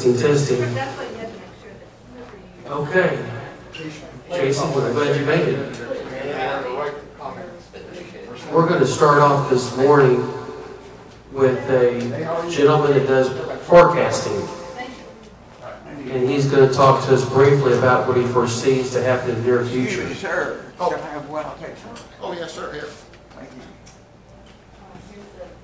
testing. That's what you have to make sure that. Okay. Jason, we're glad you made it. We're going to start off this morning with a gentleman that does forecasting. And he's going to talk to us briefly about what he foresees to happen in the near future. Excuse me, sir. Can I have one? I'll take some. Oh, yes, sir, here. Thank you.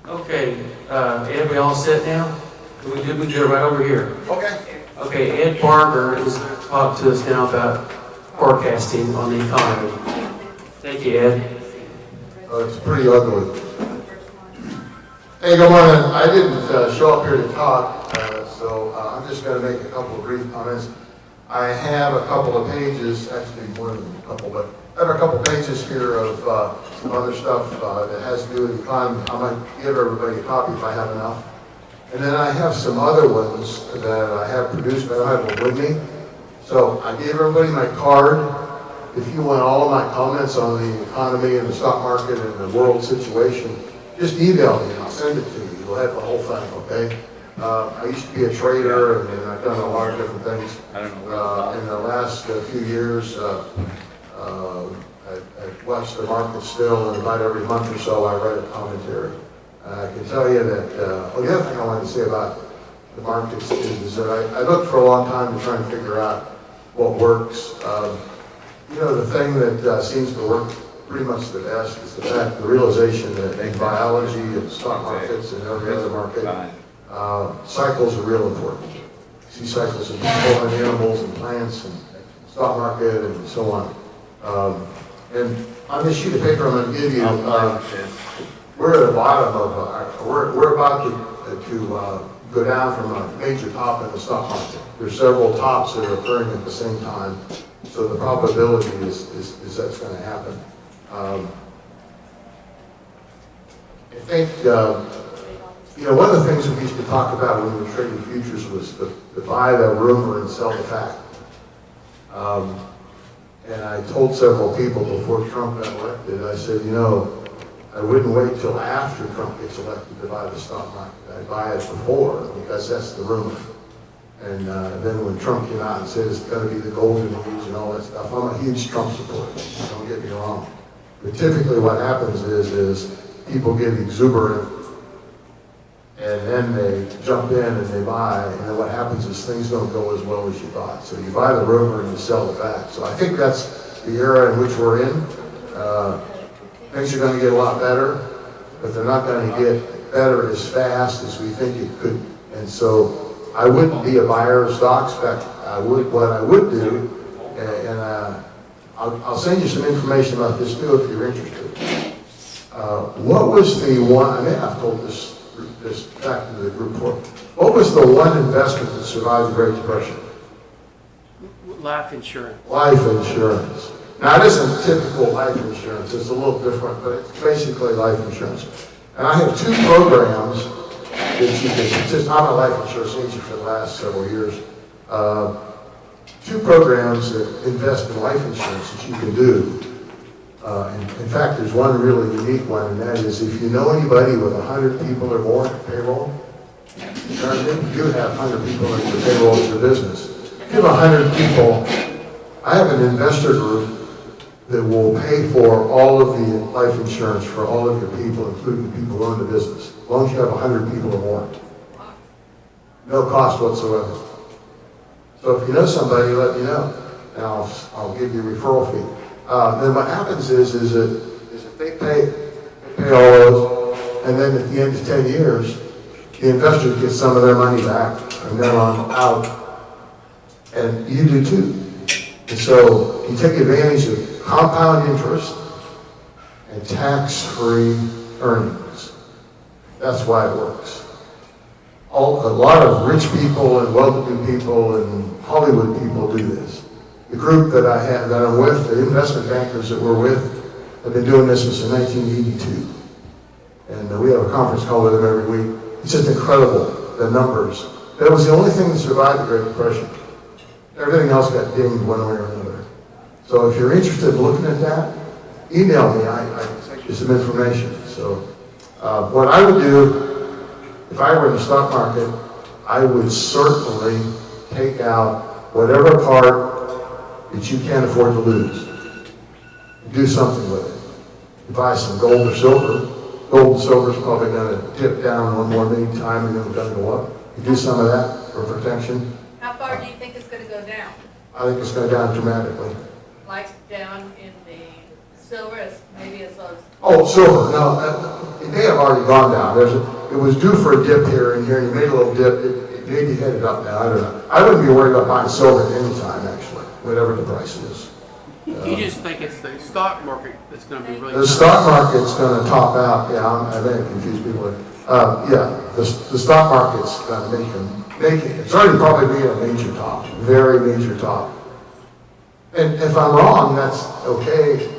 Okay, Ed, we all set now? We do it right over here. Okay. Okay, Ed Borger is going to talk to us now about forecasting on the economy. Thank you, Ed. It's pretty ugly. Hey, good morning. I didn't show up here to talk, so I'm just going to make a couple of brief comments. I have a couple of pages, actually more than a couple, but I have a couple pages here of some other stuff that has to do with the economy. I might give everybody a copy if I have enough. And then I have some other ones that I have produced, but I don't have them with me. So I gave everybody my card. If you want all of my comments on the economy and the stock market and the world situation, just email me and I'll send it to you. You'll have the whole thing, okay? I used to be a trader and I've done a lot of different things. In the last few years, I've watched the market still, and about every month or so I write a commentary. I can tell you that, the other thing I wanted to say about the markets is that I looked for a long time to try and figure out what works. You know, the thing that seems to work pretty much the best is the realization that in biology and stock markets and every other market, cycles are real important. You see cycles in people and animals and plants and stock market and so on. And on this sheet of paper I'm going to give you, we're at the bottom of, we're about to go down from a major top in the stock market. There's several tops that are occurring at the same time, so the probability is that's going to happen. I think, you know, one of the things that we used to talk about when we were trading futures was to buy the rumor and sell the fact. And I told several people before Trump got elected, I said, you know, I wouldn't wait till after Trump gets elected to buy the stock market. I'd buy it before, because that's the rumor. And then when Trump came out and said it's going to be the golden age and all that stuff, I'm a huge Trump supporter, don't get me wrong. But typically what happens is people get exuberant and then they jump in and they buy, and then what happens is things don't go as well as you thought. So you buy the rumor and you sell the fact. So I think that's the era in which we're in. Things are going to get a lot better, but they're not going to get better as fast as we think it could. And so I wouldn't be a buyer of stocks. In fact, what I would do, and I'll send you some information about this too if you're interested. What was the one, I mean, I've told this back to the group before. What was the one investment that survived the Great Depression? Life insurance. Life insurance. Now, it isn't typical life insurance. It's a little different, but it's basically life insurance. And I have two programs that you can, just I'm a life insurance agent for the last several years. Two programs that invest in life insurance that you can do. In fact, there's one really unique one, and that is if you know anybody with 100 people or more on payroll, you do have 100 people on your payroll as your business. If you have 100 people, I have an investor group that will pay for all of the life insurance for all of your people, including the people who own the business, as long as you have 100 people or more. No cost whatsoever. So if you know somebody, let me know, and I'll give you a referral fee. Then what happens is that they pay all those, and then at the end of 10 years, the investor gets some of their money back from then on out, and you do too. And so you take advantage of compound interest and tax-free earnings. That's why it works. A lot of rich people and well-to-do people and Hollywood people do this. The group that I'm with, the investment bankers that we're with, have been doing this since 1982. And we have a conference call with them every week. It's just incredible, the numbers. That was the only thing that survived the Great Depression. Everything else got dinged one way or another. So if you're interested in looking at that, email me. I can send you some information. So what I would do, if I were in the stock market, I would certainly take out whatever part that you can't afford to lose. Do something with it. You buy some gold or silver. Gold and silver is probably going to dip down one more big time and then it's going to go up. You do some of that for protection. How far do you think it's gonna go down? I think it's going to go down dramatically. Like down in the silver, as maybe as low as, Oh, silver. No, it may have already gone down. It was due for a dip here and here. You made a little dip. It maybe headed up now. I don't know. I wouldn't be worried about buying silver at any time, actually, whatever the price is. You just think it's the stock market that's going to be really. The stock market's going to top out. Yeah, I may have confused people. Yeah, the stock market's going to make it. It's already probably being a major top, very major top. And if I'm wrong, that's okay.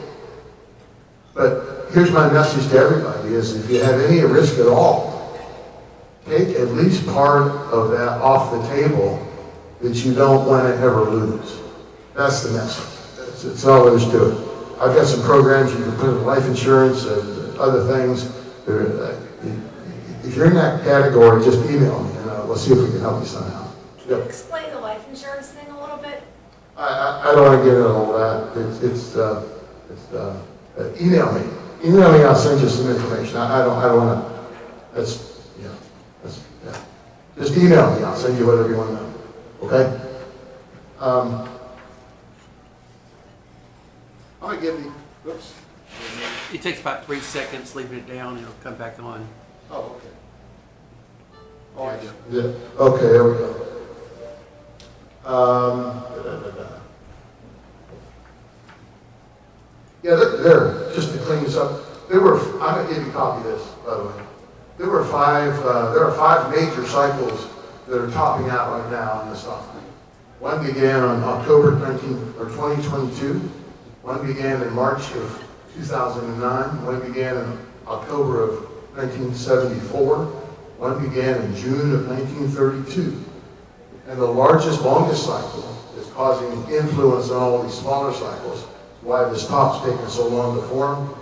But here's my message to everybody: is if you have any risk at all, take at least part of that off the table that you don't want to ever lose. That's the message. That's all there is to it. I've got some programs you can put in life insurance and other things. If you're in that category, just email me and we'll see if we can help you somehow. can you explain the life insurance thing a little bit? I don't want to get into all that. Email me. Email me. I'll send you some information. I don't want to. Yeah. Just email me. I'll send you whatever you want to know. Okay. I'm gonna give you. Oops. It takes about 3 seconds, leaving it down, and it'll come back on. Oh, okay. Oh, I do. Yeah. Okay. There we go. Yeah, there. Just to clean this up, I'm gonna give you a copy of this, by the way. There are 5 major cycles that are topping out right now in the stock market. One began on October 2022. One began in March of 2009. One began in October of 1974. One began in June of 1932. And the largest, longest cycle is causing influence on all these smaller cycles. Why this top's taken so long to form.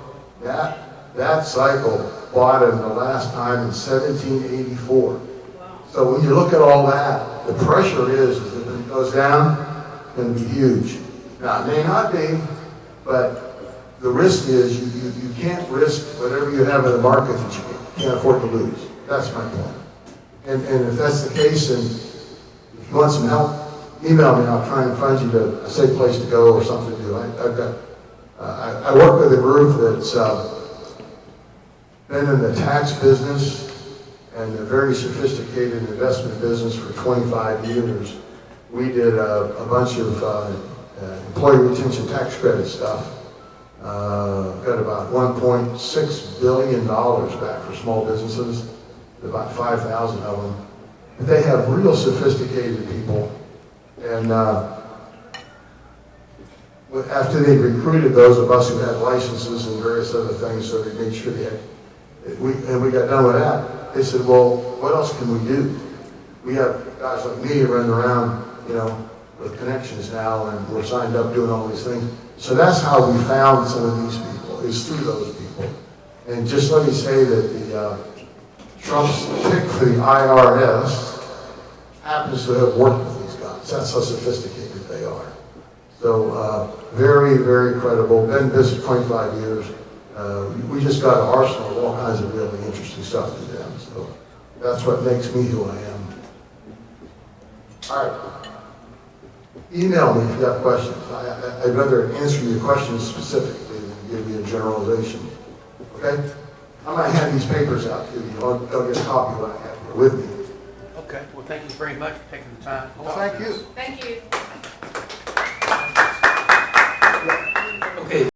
That cycle bottomed the last time in 1784. Wow. So when you look at all that, the pressure is that when it goes down, it's going to be huge. Now, it may not be, but the risk is you can't risk whatever you have in the market that you can't afford to lose. That's my point. And if that's the case, and if you want some help, email me and I'll try and find you a safe place to go or something to do. I work with a group that's been in the tax business and a very sophisticated investment business for 25 years. We did a bunch of employee retention tax credit stuff. Got about $1.6 billion back for small businesses, about 5,000 of them. And they have real sophisticated people. And after they recruited those of us who had licenses and various other things, so they made sure they had, we got done with that, they said, well, what else can we do? We have guys like me running around, with connections now, and we're signed up doing all these things. So that's how we found some of these people, is through those people. And just let me say that the Trump's pick for the IRS happens to have worked with these guys. That's how sophisticated they are. So very, very credible. Been in business 25 years. We just got an arsenal of all kinds of really interesting stuff to them. So that's what makes me who I am. All right. Email me if you have questions. I'd rather answer your questions specifically than give you a generalization. Okay? I might hand these papers out to you. I'll get a copy of what I have here with me. Okay. Well, thank you very much for taking the time. Well, thank you. Thank you.